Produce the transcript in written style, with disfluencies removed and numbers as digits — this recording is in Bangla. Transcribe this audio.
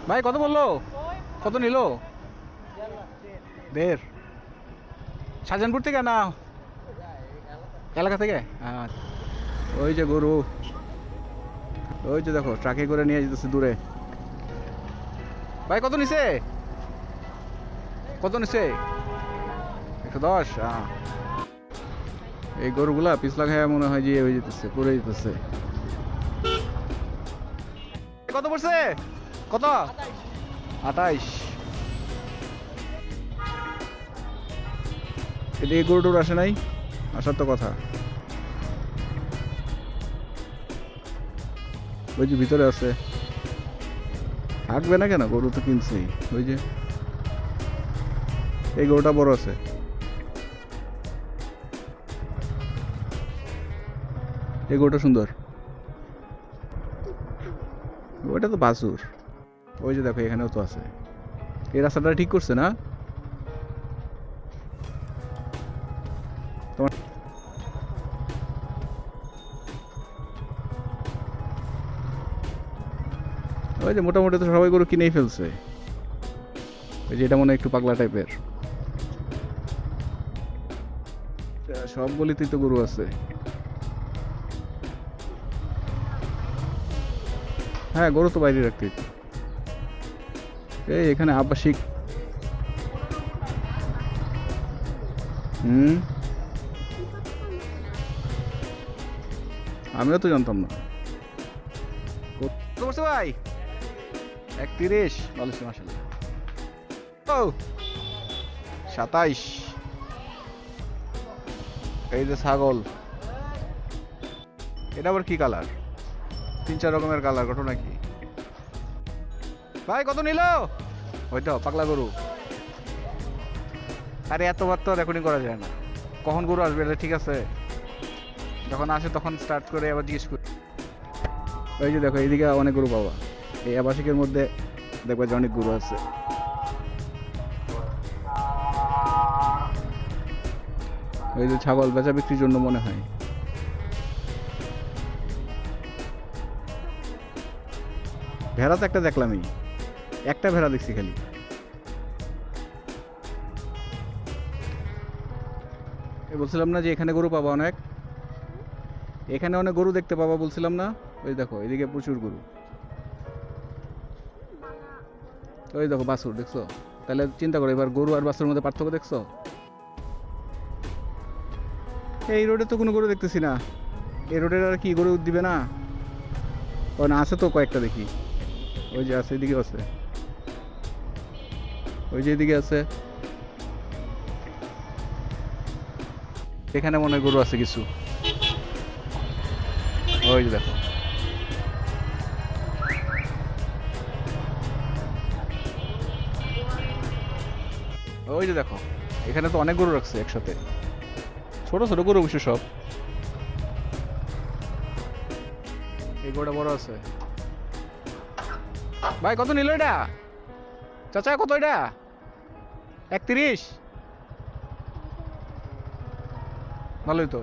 ভাই কত বললো? কত নিল? 1.5। শাহজাহানপুর থেকে না এলাকা থেকে? ওই যে গরু, ওই যে দেখো ট্রাকে করে নিয়ে যেতেছে দূরে। ভাই কত নিছে? কত নিছে? 110। এই গরুগুলা পিছলা খায় মনে হয় যে হয়ে যেতেছে, পড়ে যেতেছে। কত পড়ছে? কত? 28। এদিকে গরু টুর আসে নাই? আসার তো কথা। ওই যে ভিতরে আছে, থাকবে না কেন? গরু তো কিনছি। ওই যে এই গরুটা বড় আছে। এই গরুটা সুন্দর। ওইটা তো বাছুর। ওই যে দেখো এখানেও তো আছে। এই রাস্তাটা ঠিক করছে না? তোমার ওই যে মোটামুটি তো সবাই গরু কিনেই ফেলছে। ওই যে এটা মনে হয় একটু পাগলা টাইপের। সব গলিতেই তো গরু আছে। হ্যাঁ, গরু তো বাইরে রাখতেই তো। এই এখানে আবাসিক। হুম, আমিও তো জানতাম না। কত পড়ছে ভাই? 31। ভালো ছিল মাশাআল্লাহ। ও 27। এই যে ছাগল, এটা আবার কি কালার? 3-4 রকমের কালার, ঘটনা কি? ভাই কত নিল? ওই তো পাগলা গরু। আরে এতবার তো রেকর্ডিং করা যায় না। কখন গরু আসবে এটা ঠিক আছে, যখন আসে তখন স্টার্ট করে আবার জিজ্ঞেস করি। ওই যে দেখো এইদিকে অনেক গরু পাবা। এই আবাসিকের মধ্যে দেখবা যে অনেক গরু আছে। ওই যে ছাগল বেচা বিক্রির জন্য মনে হয়। ভেড়া তো একটা দেখলামই, একটা ভেড়া দেখছি খালি। বলছিলাম না যে এখানে গরু পাবা অনেক, এখানে অনেক গরু দেখতে পাবা বলছিলাম না? ওই দেখো এদিকে প্রচুর গরু। ওই দেখো বাছুর দেখছো? তাহলে চিন্তা করো এবার গরু আর বাছুরের মধ্যে পার্থক্য দেখছো? এই রোডে তো কোনো গরু দেখতেছি না। এই রোডের আর কি গরু দিবে না? ও না, আছে তো কয়েকটা দেখি। ওই যে আছে, এদিকে আছে। ওই যে এদিকে আছে। এখানে মনে হয় গরু আছে কিছু। ওই যে দেখো। ওই যে দেখো এখানে তো অনেক গরু রাখছে একসাথে, ছোট ছোট গরু অবশ্য সব। এই গরুটা বড় আছে। ভাই কত নিল এটা? চাচা কত এটা? 31। ভালোই তো।